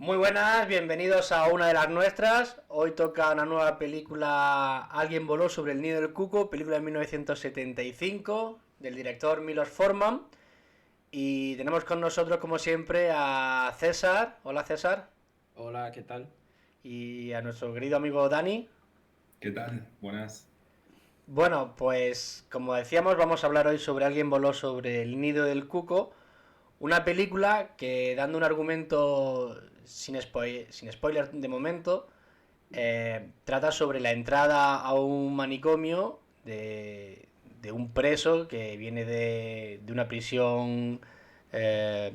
Muy buenas, bienvenidos a una de las nuestras. Hoy toca una nueva película, Alguien voló sobre el nido del cuco, película de 1975, del director Milos Forman. Y tenemos con nosotros, como siempre, a César. Hola, César. Hola, ¿qué tal? Y a nuestro querido amigo Dani. ¿Qué tal? Buenas. Bueno, pues como decíamos, vamos a hablar hoy sobre Alguien voló sobre el nido del cuco. Una película que, dando un argumento sin spoiler de momento, trata sobre la entrada a un manicomio de un preso que viene de una prisión. eh,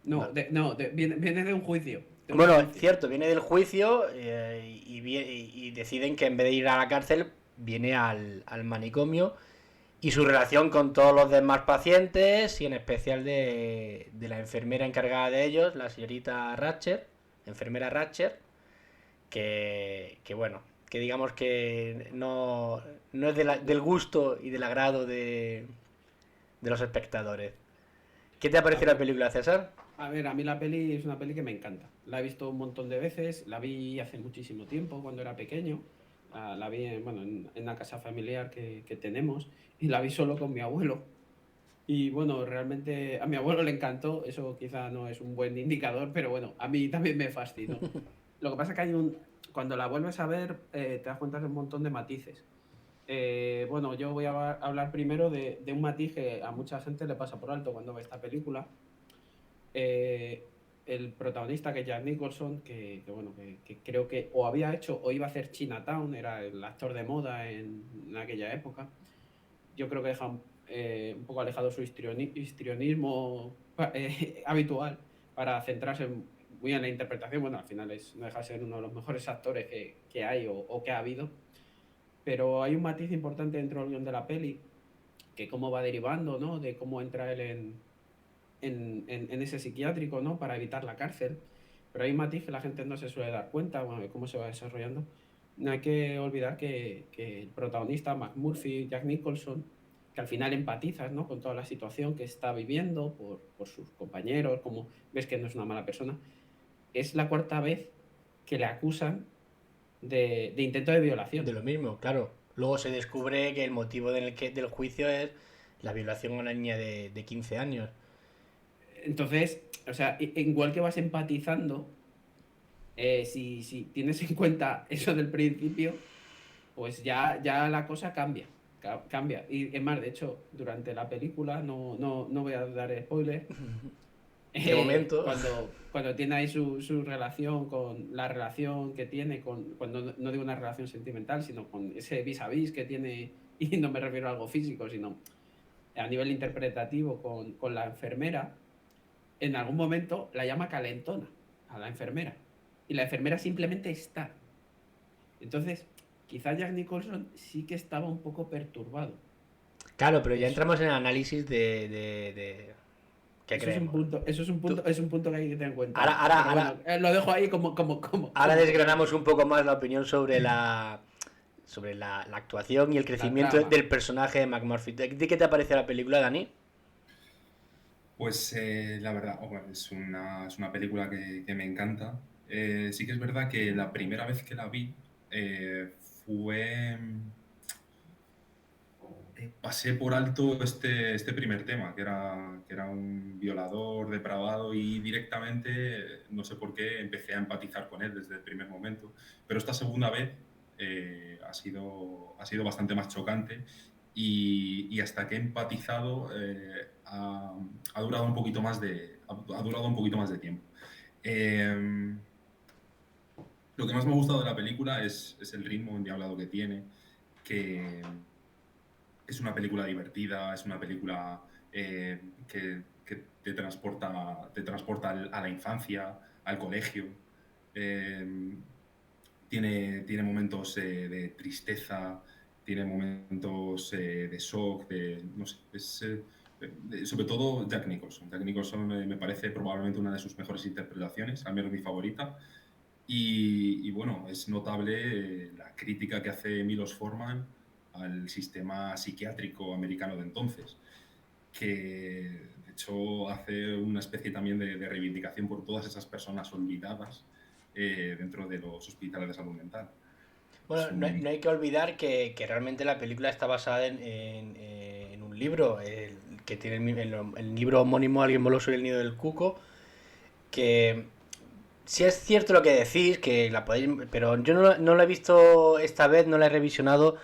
Viene de un juicio, de un bueno, juicio. cierto, viene del juicio y deciden que en vez de ir a la cárcel, viene al manicomio y su relación con todos los demás pacientes y en especial de la enfermera encargada de ellos, la señorita Ratcher, enfermera Ratcher, que bueno, que digamos que no es del gusto y del agrado de los espectadores. ¿Qué te ha A parecido la ver, película, César? a mí la peli es una peli que me encanta. La he visto un montón de veces, la vi hace muchísimo tiempo, cuando era pequeño. La vi en una casa familiar que tenemos y la vi solo con mi abuelo. Y bueno, realmente a mi abuelo le encantó, eso quizá no es un buen indicador, pero bueno, a mí también me fascinó. Lo que pasa es que cuando la vuelves a ver, te das cuenta de un montón de matices. Bueno, yo voy a hablar primero de un matiz que a mucha gente le pasa por alto cuando ve esta película. El protagonista, que es Jack Nicholson, bueno, que creo que o había hecho o iba a hacer Chinatown, era el actor de moda en aquella época. Yo creo que deja un poco alejado su histrionismo habitual para centrarse muy en la interpretación. Bueno, al final no deja de ser uno de los mejores actores que hay o que ha habido. Pero hay un matiz importante dentro del guión de la peli, que cómo va derivando, ¿no? De cómo entra él en ese psiquiátrico, ¿no? Para evitar la cárcel. Pero hay un matiz que la gente no se suele dar cuenta, bueno, de cómo se va desarrollando. No hay que olvidar que el protagonista, McMurphy, Jack Nicholson, que al final empatizas, ¿no? Con toda la situación que está viviendo por sus compañeros, como ves que no es una mala persona, es la cuarta vez que le acusan de intento de De violación. lo mismo, claro. Luego se descubre que el motivo del juicio es la violación a una niña de 15 años. Entonces, o sea, igual que vas empatizando, si tienes en cuenta eso del principio, pues ya la cosa cambia. Cambia. Y es más, de hecho, durante la película, no voy a dar spoiler, De momento, cuando tiene ahí su relación con la relación que tiene con, cuando no digo una relación sentimental, sino con ese vis a vis que tiene, y no me refiero a algo físico, sino a nivel interpretativo con la enfermera, en algún momento la llama calentona a la enfermera. Y la enfermera simplemente está. Entonces, quizá Jack Nicholson sí que estaba un poco perturbado. claro, pero ya Eso, entramos en el análisis de qué eso es un creemos. punto, Tú, es un punto que hay que tener en cuenta, ahora, ¿no? ahora, Pero ahora, bueno, lo dejo ahí ahora como pequeño desgranamos punto. un poco más la opinión sobre la actuación y el La crecimiento trama. del personaje de McMurphy. ¿De qué te parece la película, Dani? Pues la verdad, bueno, es una película que me encanta. Sí que es verdad que la primera vez que la vi fue... pasé por alto este primer tema, que era un violador depravado y directamente, no sé por qué, empecé a empatizar con él desde el primer momento. Pero esta segunda vez ha sido bastante más chocante y hasta que he empatizado ha durado un poquito más ha durado un poquito más de tiempo. Eh, lo que más me ha gustado de la película es el ritmo endiablado que tiene, que es una película divertida, es una película que te transporta a la infancia, al colegio. Eh, tiene momentos de tristeza, tiene momentos de shock, no sé, sobre todo Jack Nicholson. Jack Nicholson me parece probablemente una de sus mejores interpretaciones, al menos mi favorita. Y bueno, es notable la crítica que hace Milos Forman al sistema psiquiátrico americano de entonces, que hecho, hace una especie también de reivindicación por todas esas personas olvidadas dentro de los hospitales de salud mental. Bueno, no hay que olvidar que realmente la película está basada en un libro, que tiene el libro homónimo Alguien voló sobre el nido del cuco, que si es cierto lo que decís, que la podéis, pero yo no la he visto esta vez, no la he revisionado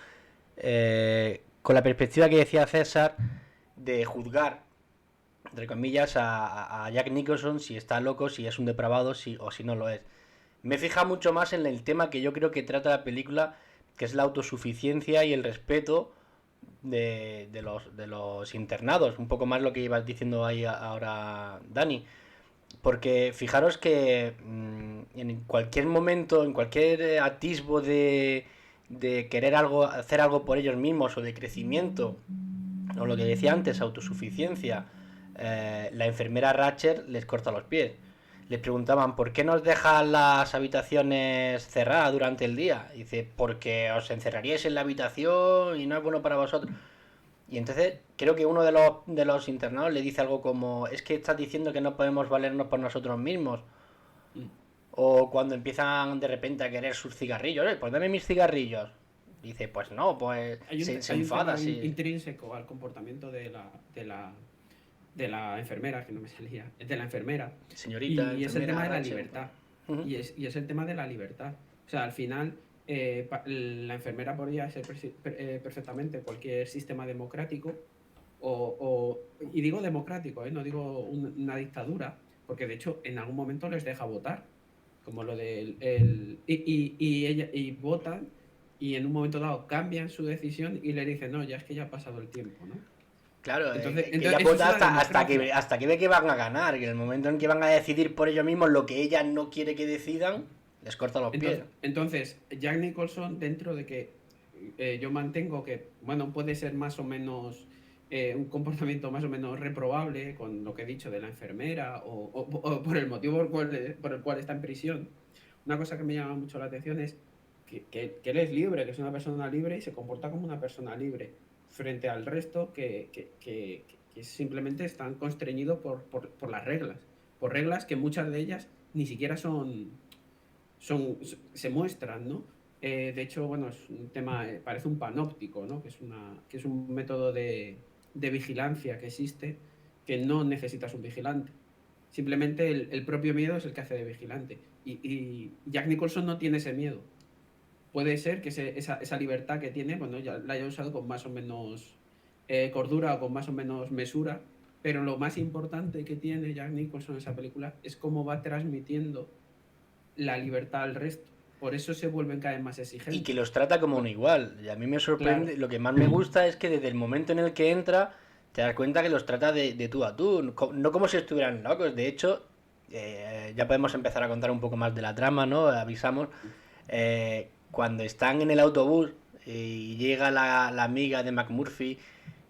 con la perspectiva que decía César de juzgar, entre comillas, a Jack Nicholson si está loco, si es un depravado o si no lo es. Me fija mucho más en el tema que yo creo que trata la película, que es la autosuficiencia y el respeto de los internados. Un poco más lo que ibas diciendo ahí ahora, Dani. Porque fijaros que en cualquier momento, en cualquier atisbo de querer hacer algo por ellos mismos o de crecimiento, o lo que decía antes, autosuficiencia, la enfermera Ratcher les corta los pies. Les preguntaban, ¿por qué nos dejan las habitaciones cerradas durante el día? Y dice, porque os encerraríais en la habitación y no es bueno para vosotros. Y entonces creo que uno de los internados le dice algo como, es que estás diciendo que no podemos valernos por nosotros mismos. O cuando empiezan de repente a querer sus cigarrillos, pues dame mis cigarrillos. Dice, pues no, pues se Hay un enfada. tema Sí. intrínseco al comportamiento de la enfermera, que no me salía, de la enfermera. Señorita, Y es el tema de la Ratchet. libertad. Ujú. Y es el tema de la libertad. O sea, al final, la enfermera podría ser perfectamente cualquier sistema democrático, y digo democrático, no digo una dictadura, porque de hecho en algún momento les deja votar, como lo del... y votan, y en un momento dado cambian su decisión y le dicen, no, ya es que ya ha pasado el tiempo, ¿no? Claro, Entonces, que ella eso es vota la hasta democracia. que ve que van a ganar. Que en el momento en que van a decidir por ellos mismos lo que ella no quiere que decidan, les corta los pies. Entonces, Jack Nicholson, dentro de que yo mantengo que, bueno, puede ser más o menos un comportamiento más o menos reprobable con lo que he dicho de la enfermera o por el motivo por el cual está en prisión, una cosa que me llama mucho la atención es que él es libre, que es una persona libre y se comporta como una persona libre frente al resto que simplemente están constreñidos por las reglas, por reglas que muchas de ellas ni siquiera se muestran, ¿no? De hecho, bueno, es un tema, parece un panóptico, ¿no? Que es un método de vigilancia que existe, que no necesitas un vigilante. Simplemente el propio miedo es el que hace de vigilante. Y Jack Nicholson no tiene ese miedo. Puede ser que esa libertad que tiene, bueno, ya la haya usado con más o menos cordura o con más o menos mesura, pero lo más importante que tiene Jack Nicholson en esa película es cómo va transmitiendo la libertad al resto. Por eso se vuelven cada vez más exigentes. Y que los trata como un igual. Y a mí me sorprende, Claro. lo que más me gusta es que desde el momento en el que entra, te das cuenta que los trata de tú a tú, no como si estuvieran locos. De hecho, ya podemos empezar a contar un poco más de la trama, ¿no? Avisamos. Cuando están en el autobús y llega la amiga de McMurphy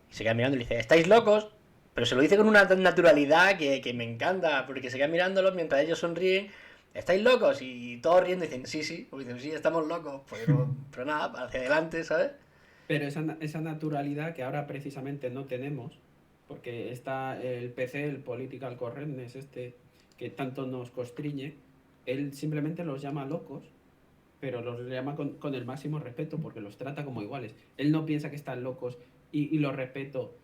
y se queda mirando y le dice, ¿estáis locos? Pero se lo dice con una naturalidad que me encanta, porque se queda mirándolos mientras ellos sonríen. ¿Estáis locos? Y todos riendo y dicen, sí, sí. Pues dicen, sí, estamos locos. Pero nada, hacia adelante, ¿sabes? Pero esa naturalidad que ahora precisamente no tenemos, porque está el PC, el Political Correctness, que tanto nos constriñe, él simplemente los llama locos, pero los llama con el máximo respeto, porque los trata como iguales. Él no piensa que están locos y los respeto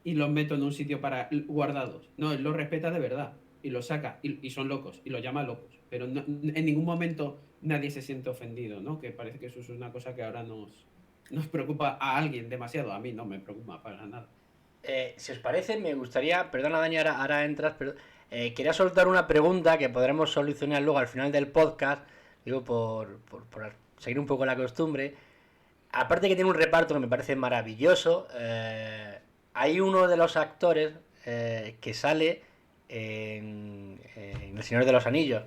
y los meto en un sitio para guardados. No, él los respeta de verdad y los saca y son locos y los llama locos. Pero en ningún momento nadie se siente ofendido, ¿no? Que parece que eso es una cosa que ahora nos preocupa a alguien demasiado. A mí no me preocupa para nada. Si os parece, me gustaría, perdona Dani, ahora entras, pero quería soltar una pregunta que podremos solucionar luego al final del podcast, digo, por seguir un poco la costumbre. Aparte que tiene un reparto que me parece maravilloso, hay uno de los actores que sale en El Señor de los Anillos.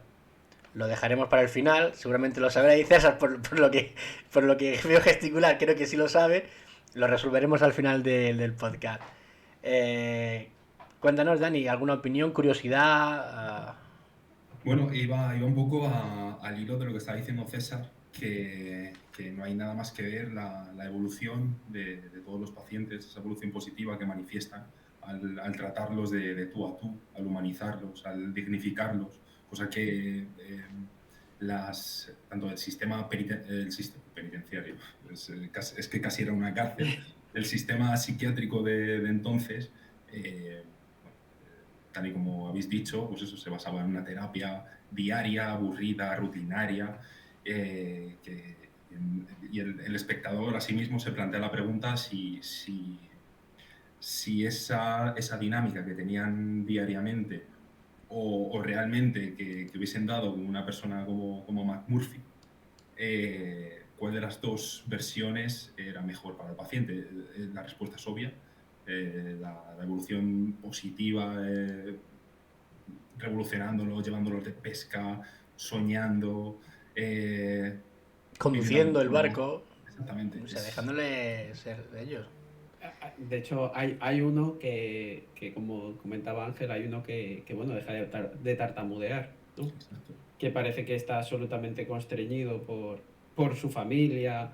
Lo dejaremos para el final, seguramente lo sabrá y César por lo que veo gesticular, creo que sí lo sabe. Lo resolveremos al final del podcast. Eh, Cuéntanos, Dani, ¿alguna opinión, curiosidad? Bueno, iba un poco al hilo de lo que estaba diciendo César, que no hay nada más que ver la evolución de todos los pacientes, esa evolución positiva que manifiestan al tratarlos de tú a tú, al humanizarlos, al dignificarlos, cosa que tanto el sistema penitenciario, es que casi era una cárcel, el sistema psiquiátrico de entonces, tal y como habéis dicho, pues eso se basaba en una terapia diaria, aburrida, rutinaria, y el espectador asimismo se plantea la pregunta si esa dinámica que tenían diariamente o realmente que hubiesen dado con una persona como McMurphy, ¿cuál de las dos versiones era mejor para el paciente? La respuesta es obvia. La evolución positiva, revolucionándolo, llevándolo de pesca, soñando, Conduciendo el barco. Exactamente. O sea, dejándole ser ellos. De hecho, hay uno que, como comentaba Ángel, hay uno que bueno, deja de tartamudear, ¿no? Exacto. Que parece que está absolutamente constreñido por su familia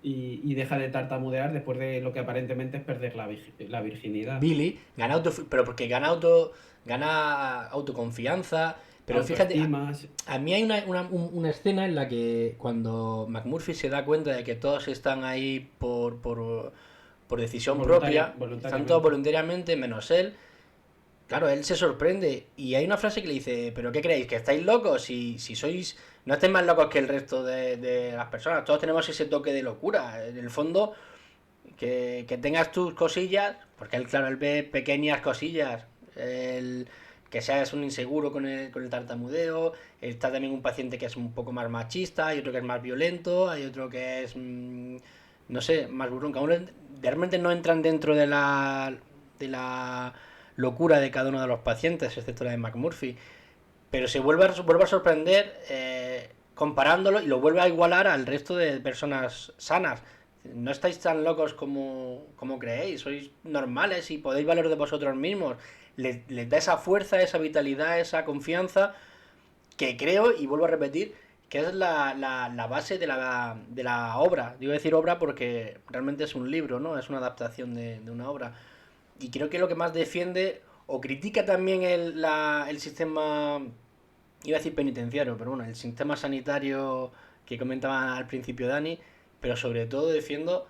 y deja de tartamudear después de lo que aparentemente es perder la virginidad. Billy gana pero porque gana autoconfianza. Pero fíjate, a mí hay una escena en la que cuando McMurphy se da cuenta de que todos están ahí por decisión propia, están todos voluntariamente, menos él. Claro, él se sorprende y hay una frase que le dice, ¿pero qué creéis? ¿Que estáis locos? Si sois... No estáis más locos que el resto de las personas. Todos tenemos ese toque de locura. En el fondo, que tengas tus cosillas, porque él, claro, él ve pequeñas cosillas. Que seas un inseguro con el tartamudeo. Está también un paciente que es un poco más machista, hay otro que es más violento, hay otro que es... no sé, más burrón. Que aún realmente no entran dentro de la locura de cada uno de los pacientes, excepto la de McMurphy. Pero se vuelve a sorprender comparándolo y lo vuelve a igualar al resto de personas sanas. No estáis tan locos como creéis, sois normales y podéis valer de vosotros mismos. Les da esa fuerza, esa vitalidad, esa confianza que creo, y vuelvo a repetir, que es la base de la obra. Digo decir obra porque realmente es un libro, ¿no? Es una adaptación de una obra. Y creo que lo que más defiende o critica también el sistema, iba a decir penitenciario, pero bueno, el sistema sanitario que comentaba al principio Dani, pero sobre todo defiendo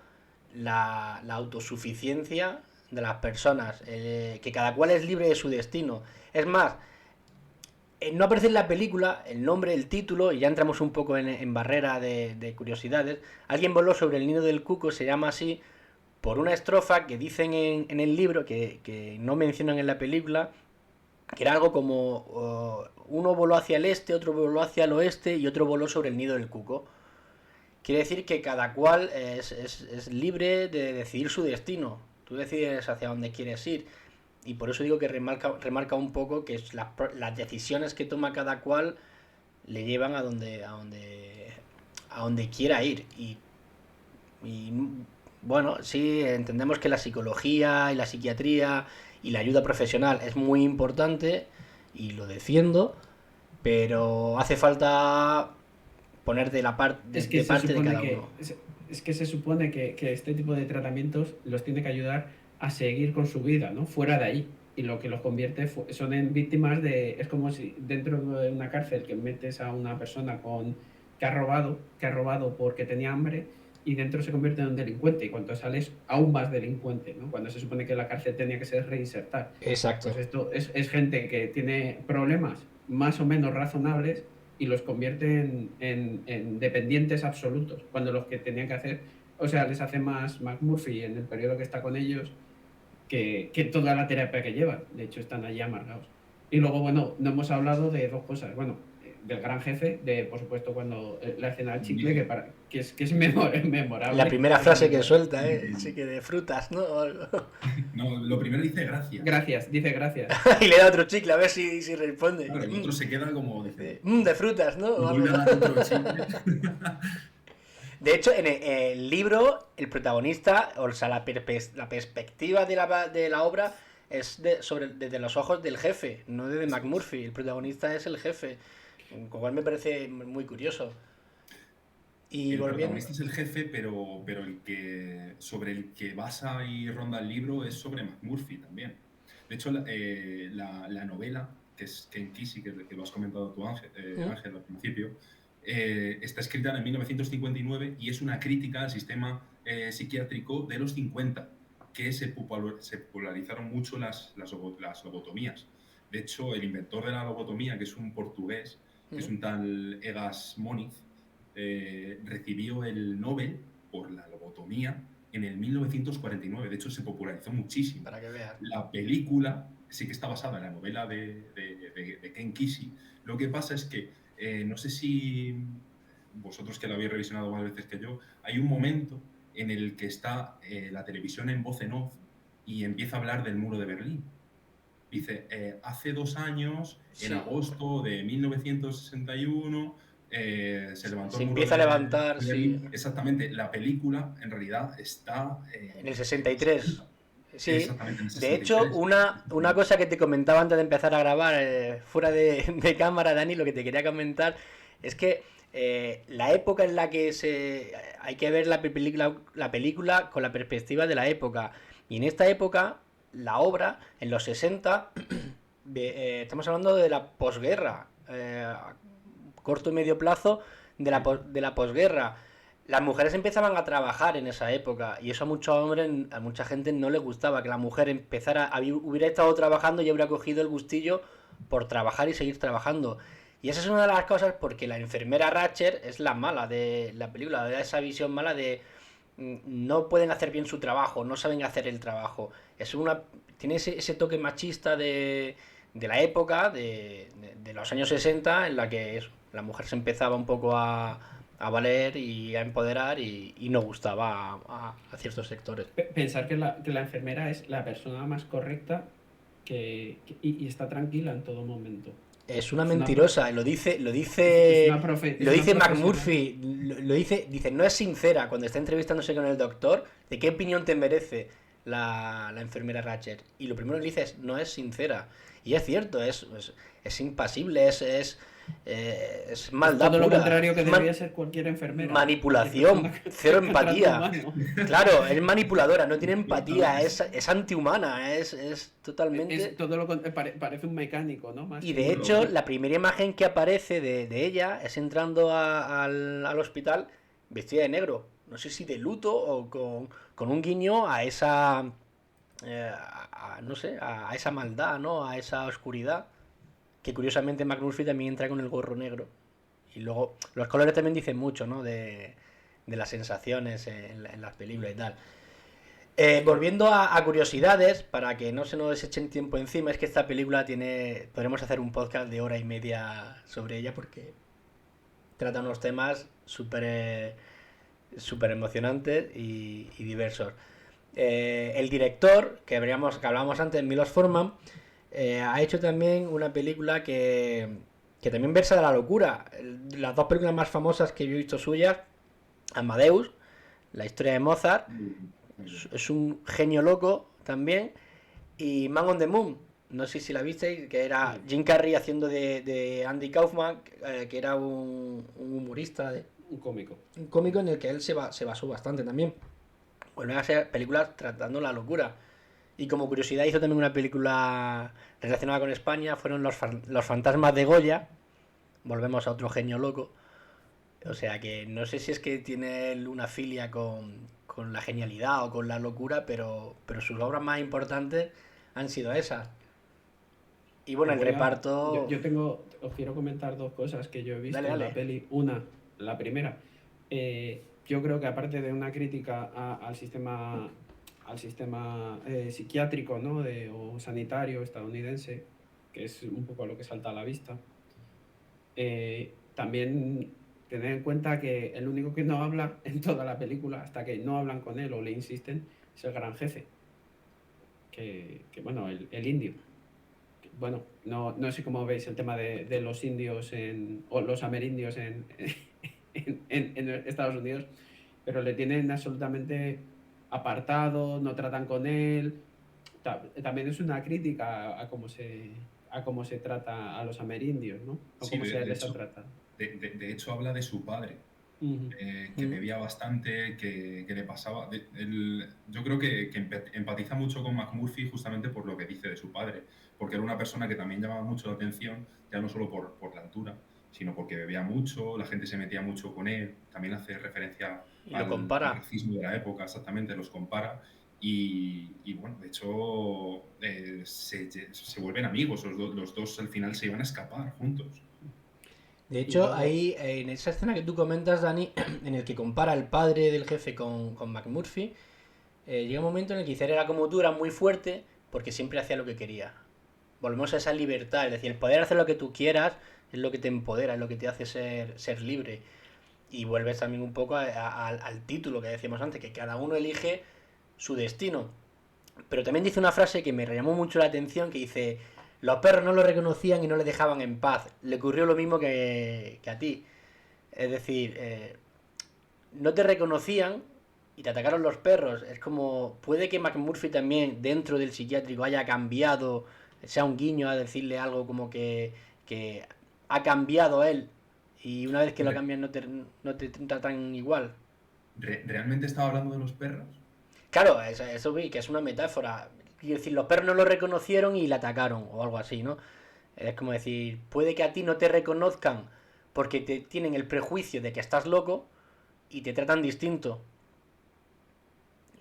la autosuficiencia de las personas, que cada cual es libre de su destino. Es más, no aparece en la película el nombre, el título, y ya entramos un poco en barrera de curiosidades. Alguien voló sobre el nido del cuco, se llama así, por una estrofa que dicen en el libro, que no mencionan en la película, que era algo como uno voló hacia el este, otro voló hacia el oeste y otro voló sobre el nido del cuco. Quiere decir que cada cual es libre de decidir su destino. Tú decides hacia dónde quieres ir. Y por eso digo que remarca un poco que las decisiones que toma cada cual le llevan a donde quiera ir. Y bueno, sí, entendemos que la psicología y la psiquiatría y la ayuda profesional es muy importante y lo defiendo, pero hace falta poner de parte de cada uno. Es que se supone que este tipo de tratamientos los tiene que ayudar a seguir con su vida, ¿no? Fuera de ahí. Y lo que los convierte son en víctimas de... Es como si dentro de una cárcel que metes a una persona que ha robado porque tenía hambre, y dentro se convierte en un delincuente, y cuando sales aún más delincuente, ¿no? Cuando se supone que la cárcel tenía que ser reinsertar. Exacto. Pues esto es gente que tiene problemas más o menos razonables y los convierte en dependientes absolutos, cuando los que tenían que hacer, o sea, les hace más McMurphy en el periodo que está con ellos que toda la terapia que llevan. De hecho, están allí amargados. Y luego, bueno, no hemos hablado de dos cosas. Bueno, del gran jefe, por supuesto, cuando la escena del chicle, que es memorable. La primera frase que suelta, sí, que de frutas, ¿no? No, lo primero dice gracias. Gracias, dice gracias. Y le da otro chicle a ver si responde. Claro, el otro se queda como... de frutas, ¿no? De hecho, en el libro, el protagonista, o sea, la perspectiva de la obra es desde los ojos del jefe, no desde McMurphy. El protagonista es el jefe, lo cual me parece muy curioso. Y el protagonista es el jefe, pero sobre el que basa y ronda el libro es sobre McMurphy también. De hecho, la novela, que es Ken Kesey, que lo has comentado tú, Ángel, Ángel, al principio, está escrita en 1959 y es una crítica al sistema psiquiátrico de los 50, que se popularizaron mucho las lobotomías. De hecho, el inventor de la lobotomía, que es un portugués, que es un tal Egas Moniz, recibió el Nobel por la lobotomía en el 1949. De hecho, se popularizó muchísimo. Para que veas. La película sí que está basada en la novela de Ken Kesey. Lo que pasa es que, no sé si vosotros que lo habéis revisionado más veces que yo, hay un momento en el que está la televisión en voz en off y empieza a hablar del muro de Berlín. Dice, hace 2 años, en agosto de 1961, se levantó el muro empieza a levantar, de Berlín. Sí. Exactamente, la película en realidad está... en el 63. Sí, exactamente, en el 63. De hecho, una cosa que te comentaba antes de empezar a grabar, fuera de cámara, Dani, lo que te quería comentar es que la época en la que hay que ver la película con la perspectiva de la época. Y en esta época, la obra, en los 60, estamos hablando de la posguerra, corto y medio plazo de la posguerra. Las mujeres empezaban a trabajar en esa época y eso a muchos hombres, a mucha gente no les gustaba, que la mujer hubiera estado trabajando y hubiera cogido el gustillo por trabajar y seguir trabajando. Y esa es una de las cosas porque la enfermera Ratcher es la mala de la película, da esa visión mala de no pueden hacer bien su trabajo, no saben hacer el trabajo. Tiene ese toque machista de la época, de los años 60, en la que la mujer se empezaba un poco a valer y a empoderar y no gustaba a ciertos sectores. Pensar que la enfermera es la persona más correcta y está tranquila en todo momento. Es una mentirosa, lo dice McMurphy, dice, no es sincera cuando está entrevistándose con el doctor, ¿de qué opinión te merece la enfermera Ratcher? Y lo primero que dice es, no es sincera. Y es cierto, es impasible, es maldad todo pura. Lo contrario que debería ser cualquier enfermera. Manipulación, cero empatía. Claro, es manipuladora, no tiene empatía, es antihumana, es totalmente... todo lo parece un mecánico, ¿no? Más y de hecho, la primera imagen que aparece de ella es entrando al hospital vestida de negro. No sé si de luto o con un guiño a esa... no sé, a esa maldad, ¿no? A esa oscuridad. Que curiosamente McMurphy también entra con el gorro negro. Y luego, los colores también dicen mucho, ¿no? De las sensaciones en las películas y tal. Volviendo a curiosidades, para que no se nos echen tiempo encima, es que esta película podremos hacer un podcast de 1h30 sobre ella porque trata unos temas súper emocionantes y diversos. El director, que hablábamos antes, Milos Forman, ha hecho también una película que también versa de la locura. Las 2 películas más famosas que yo he visto suyas, Amadeus, la historia de Mozart, es un genio loco también, y Man on the Moon, no sé si la visteis, que era Jim Carrey haciendo de Andy Kaufman, que era un humorista, un cómico en el que él se basó bastante también. Vuelven a ser películas tratando la locura. Y como curiosidad hizo también una película relacionada con España, fueron los fantasmas de Goya. Volvemos a otro genio loco. O sea que no sé si es que tiene una filia con la genialidad o con la locura, pero sus obras más importantes han sido esas. Y bueno, el reparto... Os quiero comentar 2 cosas que yo he visto en la peli. La primera, yo creo que aparte de una crítica al sistema psiquiátrico, ¿no? O sanitario estadounidense, que es un poco lo que salta a la vista, también tener en cuenta que el único que no habla en toda la película, hasta que no hablan con él o le insisten, es el gran jefe, que bueno, el indio. Bueno, no sé cómo veis el tema de los indios o los amerindios en Estados Unidos, pero le tienen absolutamente apartado, no tratan con él. También es una crítica a cómo se trata a los amerindios, ¿no? O sí, cómo se les ha tratado. De hecho, habla de su padre. Ujú. que bebía bastante, que le pasaba... yo creo que empatiza mucho con McMurphy justamente por lo que dice de su padre, porque era una persona que también llamaba mucho la atención, ya no solo por la altura, sino porque bebía mucho, la gente se metía mucho con él, también hace referencia Y lo al compara. racismo de la época, exactamente, los compara. Y bueno, de hecho, se vuelven amigos, los dos al final se iban a escapar juntos. De Y hecho, luego, ahí, en esa escena que tú comentas, Dani, en el que compara al padre del jefe con McMurphy, llega un momento en el que Kizer era como tú, era muy fuerte, porque siempre hacía lo que quería. Volvemos a esa libertad, es decir, el poder hacer lo que tú quieras es lo que te empodera, es lo que te hace ser libre. Y vuelves también un poco al título que decíamos antes, que cada uno elige su destino. Pero también dice una frase que me llamó mucho la atención, que dice, los perros no lo reconocían y no le dejaban en paz. Le ocurrió lo mismo que a ti. Es decir, no te reconocían y te atacaron los perros. Es como, puede que McMurphy también dentro del psiquiátrico haya cambiado, sea un guiño a decirle algo como que ha cambiado él y una vez que lo Re- cambian no te tratan igual. ¿Realmente estaba hablando de los perros? Claro, eso vi, que es una metáfora. Quiero decir, los perros no lo reconocieron y le atacaron o algo así, ¿no? Es como decir, puede que a ti no te reconozcan porque te tienen el prejuicio de que estás loco y te tratan distinto.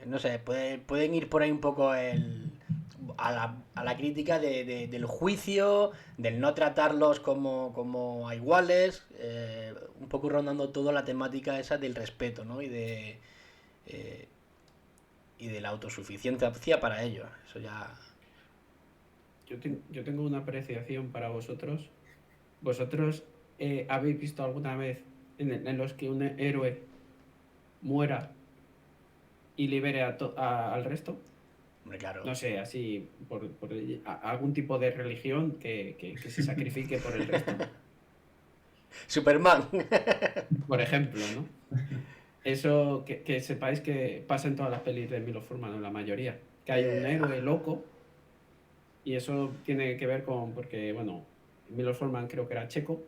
No sé, pueden ir por ahí un poco a la crítica del juicio, del no tratarlos como a iguales, un poco rondando toda la temática esa del respeto, ¿no? Eh, y de la autosuficiencia para ellos. Eso ya... yo tengo una apreciación para vosotros. ¿Vosotros habéis visto alguna vez en los que un héroe muera y libere al resto? Hombre, claro. No sé, así, por algún tipo de religión que se sacrifique por el resto, Superman. por ejemplo, ¿no? Eso que sepáis que pasa en todas las pelis de Milos Forman, en la mayoría, que hay un Eh, héroe loco y eso tiene que ver con, porque, bueno, Milos Forman creo que era checo,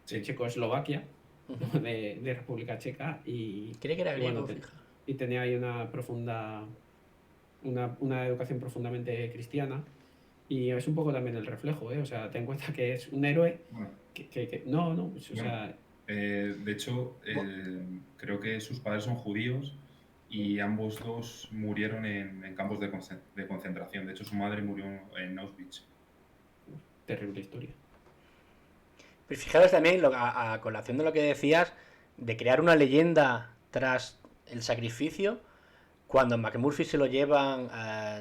de Sí. Checoslovaquia, de República Checa, Creía que era y bueno, griego, fija. y tenía ahí una educación profundamente cristiana. Y es un poco también el reflejo, ¿eh? O sea, ten en cuenta que es un héroe Bueno, no, no, pues, o bueno, sea, de hecho, creo que sus padres son judíos y ambos dos murieron en campos de concentración. De hecho, su madre murió en Auschwitz. terrible historia. Pero fijaros también, a colación de lo que decías, de crear una leyenda tras el sacrificio, cuando a McMurphy se lo llevan,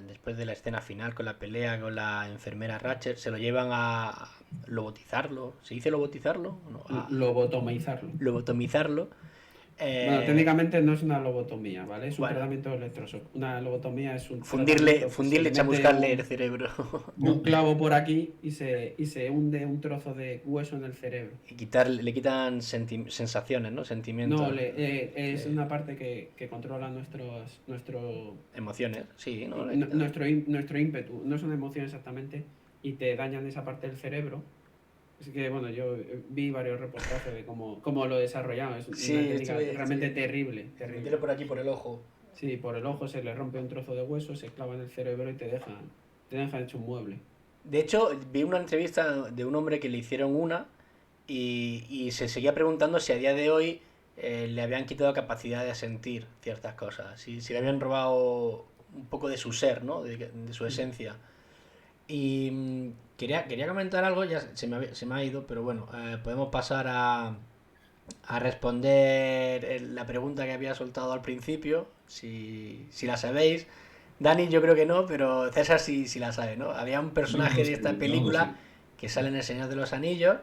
después de la escena final con la pelea con la enfermera Ratchet, se lo llevan a lobotizarlo. ¿Se dice lobotizarlo? No, a Lobotomizarlo. lobotomizarlo. Bueno, Eh, técnicamente no es una lobotomía, ¿vale? Es un bueno, tratamiento electroshock. Una lobotomía es un fundirle, tratamiento que se fundirle, le mete chamuscarle el cerebro. un clavo por aquí y se hunde un trozo de hueso en el cerebro. Y le quitan sensaciones, ¿no? No, Sentimientos, es una parte que controla emociones, sí, ¿no? Le quitan. nuestro ímpetu. No es una emoción exactamente y te dañan esa parte del cerebro. Así que, bueno, yo vi varios reportajes de cómo lo desarrollaban. Es una Sí, técnica realmente terrible, meterlo terrible. por aquí, por el ojo. Sí, por el ojo se le rompe un trozo de hueso, se clava en el cerebro y te dejan hecho un mueble. De hecho, vi una entrevista de un hombre que le hicieron una y se seguía preguntando si a día de hoy le habían quitado capacidad de sentir ciertas cosas, si le habían robado un poco de su ser, ¿no? De su esencia. Y quería comentar algo, ya se me ha ido, pero bueno, podemos pasar a responder la pregunta que había soltado al principio, si la sabéis. Dani yo creo que no, pero César sí la sabe, ¿no? Había un Yo no lo personaje de sé, esta yo no lo película sé. que sale en El Señor de los Anillos.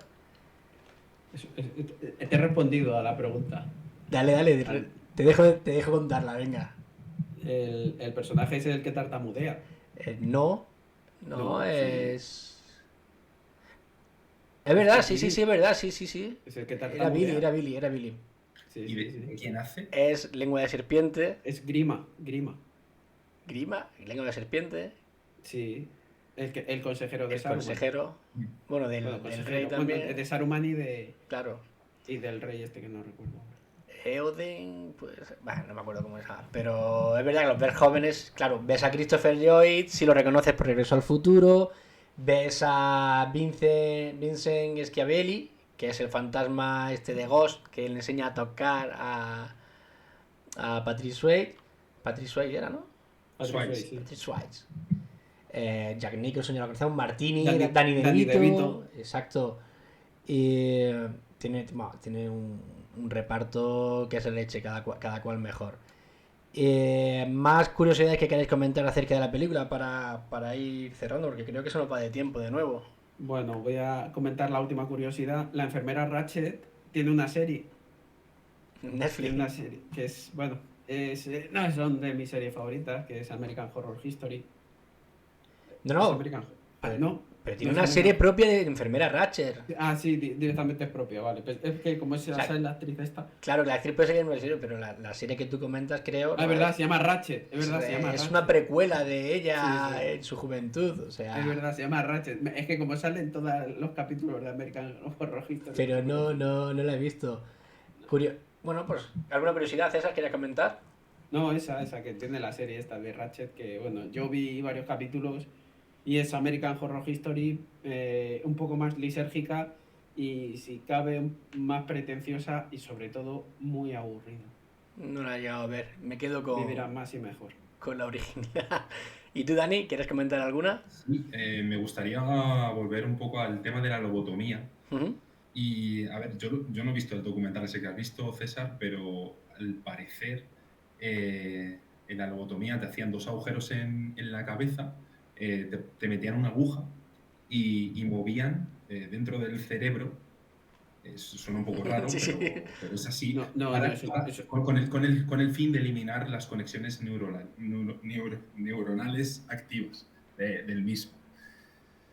Te he respondido a la pregunta. Dale, dale, Al- te dejo contarla, venga. el personaje es el que tartamudea. No, no, No, sí. Es verdad, Es sí, sí, sí, Billy. es verdad, sí, sí, sí. Es el que Era Billy, tartamudea. era Billy, era Billy. Sí, ¿Y sí, sí. quién hace? Es lengua de serpiente, Es Grima. grima, lengua de serpiente, Sí. El consejero de el Saruman. consejero, bueno, Bueno, del rey consejero. Bueno, también, de Saruman y claro. del rey este que no recuerdo ahora. Eoden, pues, bueno, no me acuerdo cómo es, pero es verdad que los ves jóvenes, claro, ves a Christopher Lloyd, si lo reconoces por Regreso al Futuro, ves a Vincent Schiavelli, que es el fantasma este de Ghost, que le enseña a tocar a Patrick Swayze era, ¿no? Patrick Swayze. Swayze, sí. Patrick Swayze. Jack Nicholson ya lo conocemos, Martini, Danny Danny DeVito, DeVito. exacto. Y tiene un reparto que es el leche, cada cual mejor. Más curiosidades que queráis comentar acerca de la película para ir cerrando, porque creo que se nos va de tiempo de nuevo. Bueno, voy a comentar la última curiosidad. La enfermera Ratched tiene una serie. Netflix. Tiene una serie que es, bueno, no son de mis series favoritas, que es American Horror History. No, ¿Es no, American? pero, No. pero tiene no es una American. serie propia de enfermera Ratched. Ah, sí, directamente es propia, vale. Pues es que como es O sea, la actriz esta. Claro, la actriz puede ser que no es serie, pero la serie que tú comentas, creo. Ah, es no verdad, se llama Ratched. Es verdad, se llama es Ratched. una precuela de ella Sí, sí. en su juventud, o sea. Es verdad, se llama Ratched. Es que como salen todos los capítulos de American Horror History. Pero no la he visto. Bueno, pues, ¿alguna curiosidad, César, querías comentar? No, esa que tiene la serie esta de Ratched, que bueno, yo vi varios capítulos y es American Horror History, un poco más lisérgica y si cabe más pretenciosa y sobre todo muy aburrida. No la he llegado a ver, me quedo Vivirá más y mejor. con la originalidad. ¿Y tú, Dani, quieres comentar alguna? Sí, me gustaría volver un poco al tema de la lobotomía. Ujú. Y, a ver, yo no he visto el documental ese que has visto, César, pero al parecer en la lobotomía te hacían 2 agujeros en la cabeza, te metían una aguja y movían dentro del cerebro. Suena un poco raro, Sí, sí. pero es así. No, eso- Con el fin de eliminar las conexiones neuronales activas del mismo.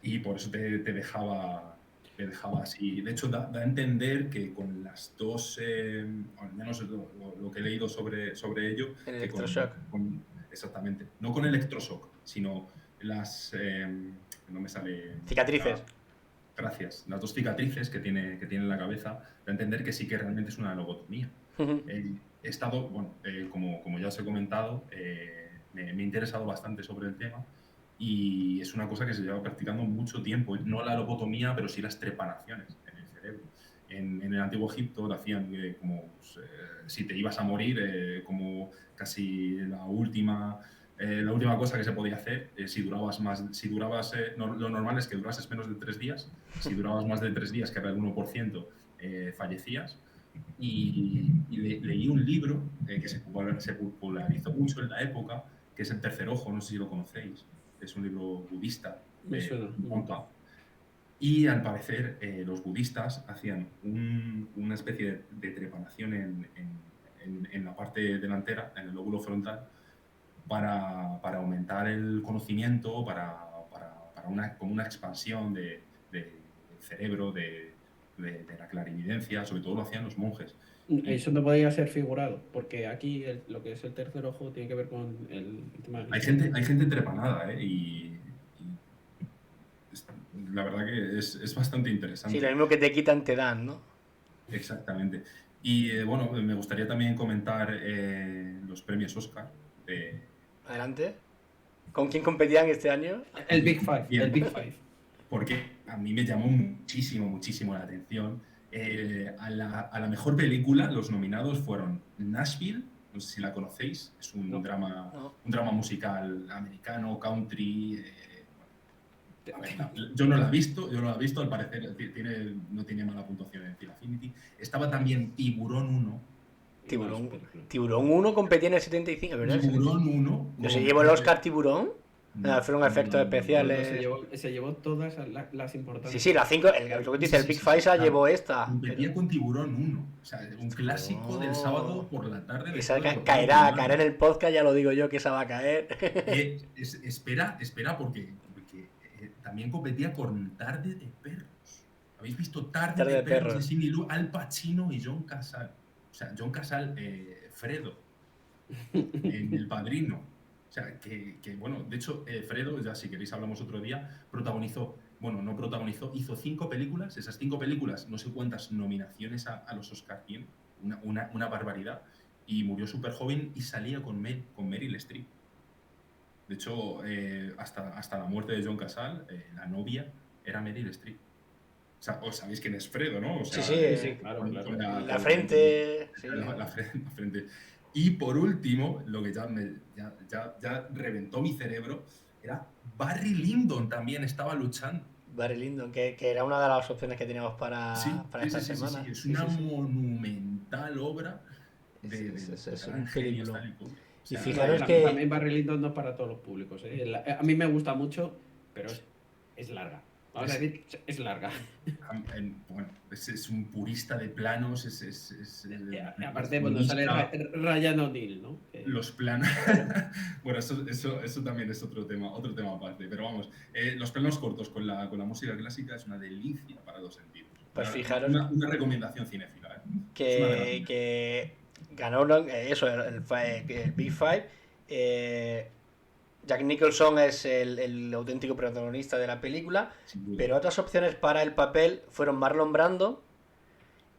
Y por eso te dejaba así. De hecho, da a entender que con las dos, al menos lo que he leído sobre ello, El que electroshock. exactamente, no con electroshock, sino las, no me sale... Cicatrices. Gracias. Las 2 cicatrices que tiene en la cabeza, da a entender que sí que realmente es una lobotomía. Ujú. He estado, bueno, como ya os he comentado, me he interesado bastante sobre el tema y es una cosa que se lleva practicando mucho tiempo. No la lobotomía, pero sí las trepanaciones en el cerebro. En el Antiguo Egipto lo hacían como pues, si te ibas a morir, como casi la última cosa que se podía hacer, lo normal es que durases menos de 3 días. Si durabas más de 3 días, que era el 1%, fallecías. Y leí un libro que se popularizó mucho en la época, que es El Tercer Ojo, no sé si lo conocéis, es un libro budista Me de suena un Wampa. Y al parecer los budistas hacían una especie de trepanación en la parte delantera, en el lóbulo frontal, para aumentar el conocimiento, como una expansión del cerebro, de la clarividencia. Sobre todo lo hacían los monjes. Eso no podía ser figurado, porque aquí lo que es el tercer ojo tiene que ver con el tema del... Hay gente trepanada, la verdad que es bastante interesante. Sí, lo mismo que te quitan te dan, ¿no? Exactamente. Y bueno, me gustaría también comentar los premios Oscar. Adelante. ¿Con quién competían este año? El Big Five, Bien. el Big Five. Porque a mí me llamó muchísimo la atención. A la mejor película, los nominados fueron Nashville, no sé si la conocéis, es un drama musical americano, country. A ver, yo no la he visto, al parecer no tiene mala puntuación en Film Affinity. Estaba también Tiburón 1. Tiburón 1 competía en el 75, ¿verdad? Tiburón 1. ¿No se llevó el Oscar Tiburón? Fueron efectos No, especiales. se llevó todas las importantes. Sí, las 5. Lo que dice, el Big Five se llevó esta. Competía con Tiburón 1. O sea, un clásico del sábado por la tarde. Esa caerá en el podcast, ya lo digo yo que esa va a caer. Espera, porque también competía con Tarde de Perros. ¿Habéis visto Tarde de Perros de Sidney Lumet, Al Pacino y John Casal? O sea, John Casal, Fredo, en El Padrino. O sea, que bueno, de hecho, Fredo, ya si queréis hablamos otro día, hizo 5 películas. Esas 5 películas, no sé cuántas nominaciones a los Oscar tiene. una barbaridad. Y murió súper joven y salía con Meryl Streep. De hecho, hasta la muerte de John Casal, la novia era Meryl Streep. O sea, os sabéis quién es Fredo, ¿no? O Sí, sea, sí, Sí, claro, claro. la frente. Sí. la frente. Y por último, lo que ya reventó mi cerebro, era Barry Lyndon también estaba luchando. Barry Lyndon, que era una de las opciones que teníamos para Sí, esta sí, semana. es Sí, una sí, sí. monumental obra Es gran un genio película. Stanley Kubrick. O Y sea, fijaros No, que- también Barry Lyndon no es para todos los públicos. A mí me gusta mucho, pero es larga. Vamos a decir, es larga. bueno, es un purista de planos, Aparte, cuando sale Ryan O'Neill, ¿no? los planos. Bueno, eso también es otro tema aparte. Pero vamos, los planos cortos con la música clásica es una delicia para los sentidos. Pues fijaros una recomendación cinéfila. que ganó eso, el Big Five. Jack Nicholson es el auténtico protagonista de la película, pero otras opciones para el papel fueron Marlon Brando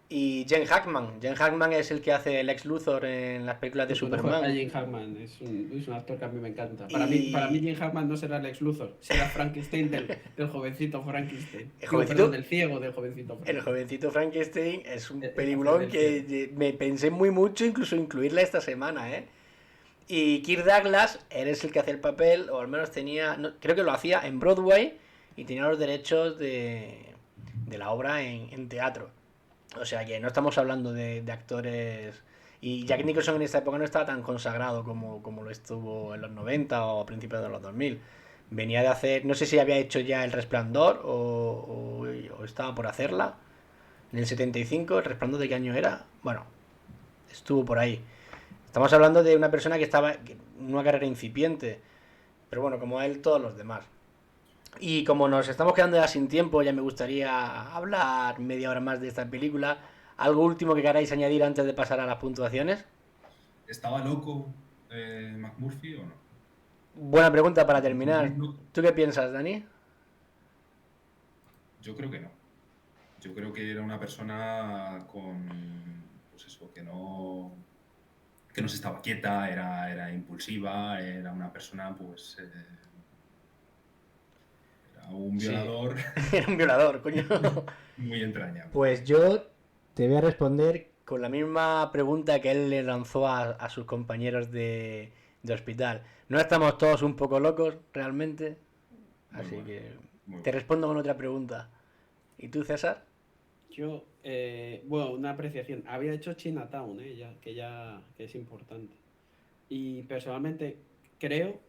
y Gene Hackman. Gene Hackman es el que hace el Lex Luthor en las películas de Superman. Gene Hackman es un actor que a mí me encanta. Para mí Gene Hackman no será Lex Luthor, será Frankenstein del jovencito Frankenstein. Del ciego del jovencito Frankenstein. El jovencito Frankenstein es un peliculón que me pensé mucho incluso incluirla esta semana, ¿eh? Y Kirk Douglas, él es el que hace el papel, o al menos tenía, creo que lo hacía en Broadway y tenía los derechos de la obra en teatro. O sea que no estamos hablando de actores. Y Jack Nicholson en esta época no estaba tan consagrado como lo estuvo en los 90 o a principios de los 2000. Venía de hacer, no sé si había hecho ya El Resplandor o estaba por hacerla. En el 75, ¿El Resplandor de qué año era? Bueno, estuvo por ahí. Estamos hablando de una persona que estaba en una carrera incipiente. Pero bueno, como él, todos los demás. Y como nos estamos quedando ya sin tiempo, ya me gustaría hablar media hora más de esta película. ¿Algo último que queráis añadir antes de pasar a las puntuaciones? ¿Estaba loco McMurphy o no? Buena pregunta para terminar. ¿Tú qué piensas, Dani? Yo creo que no. Yo creo que era una persona con, pues eso, que no se estaba quieta, era impulsiva, era una persona, pues, era un violador. Sí. Era un violador, coño. Muy entrañable. Pues yo te voy a responder con la misma pregunta que él le lanzó a sus compañeros de hospital. ¿No estamos todos un poco locos, realmente? Así que te respondo con otra pregunta. ¿Y tú, César? Yo, bueno, una apreciación. Había hecho Chinatown, que es importante. Y personalmente creo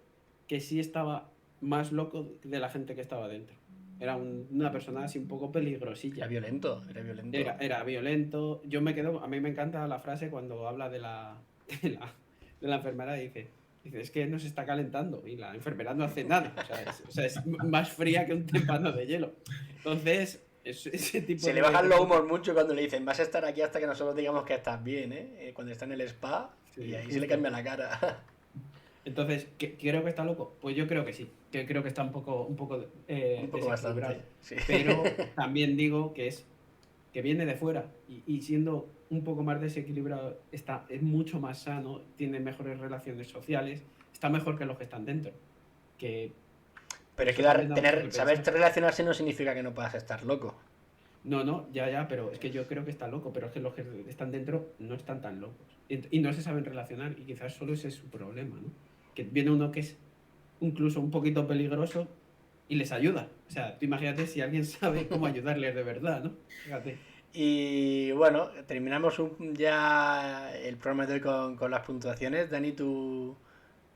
que sí estaba más loco de la gente que estaba dentro. Era una persona así un poco peligrosilla. Era violento. Era violento. A mí me encanta la frase cuando habla de la enfermera y dice, es que nos está calentando y la enfermera no hace nada. O sea, es más fría que un témpano de hielo. Entonces, ese tipo se le bajan los humos mucho cuando le dicen vas a estar aquí hasta que nosotros digamos que estás bien, ¿eh? Cuando está en el spa, sí, y ahí justo se le cambia la cara. Entonces, ¿creo que está loco? Pues yo creo que sí, que creo que está un poco bastante, sí. Pero también digo que viene de fuera y siendo un poco más desequilibrado es mucho más sano, tiene mejores relaciones sociales, está mejor que los que están dentro. Pero es que saber relacionarse no significa que no puedas estar loco. No, ya, pero es que yo creo que está loco, pero es que los que están dentro no están tan locos. Y no se saben relacionar, y quizás solo ese es su problema, ¿no? Que viene uno que es incluso un poquito peligroso y les ayuda. O sea, tú imagínate si alguien sabe cómo ayudarles de verdad, ¿no? Fíjate. Y bueno, terminamos ya el programa de hoy con las puntuaciones. Dani, ¿tú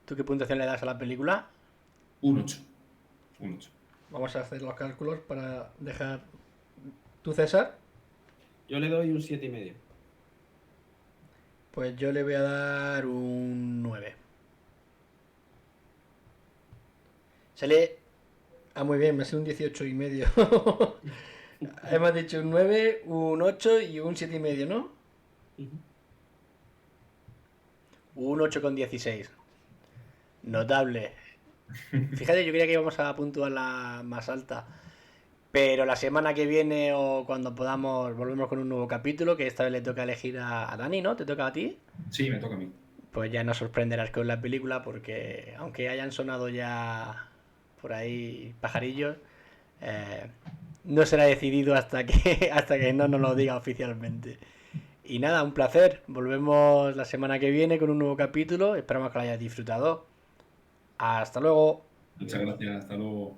qué puntuación le das a la película? Un 8. Vamos a hacer los cálculos para dejar... ¿Tú, César? Yo le doy un 7,5. Pues yo le voy a dar un 9. Sale... Ah, muy bien, me ha sido un 18,5. Hemos dicho un 9, un 8 y un 7,5, ¿no? Un 8,16. Notable. Fíjate, yo creía que íbamos a puntuar la más alta. Pero la semana que viene o cuando podamos volvemos con un nuevo capítulo, que esta vez le toca elegir a Dani, ¿no? ¿Te toca a ti? Sí, me toca a mí. Pues ya nos sorprenderás con la película porque aunque hayan sonado ya por ahí pajarillos, eh, no será decidido hasta que, hasta que no nos lo diga oficialmente. Y nada, un placer. Volvemos la semana que viene con un nuevo capítulo. Esperamos que lo hayas disfrutado. Hasta luego. Muchas gracias, hasta luego.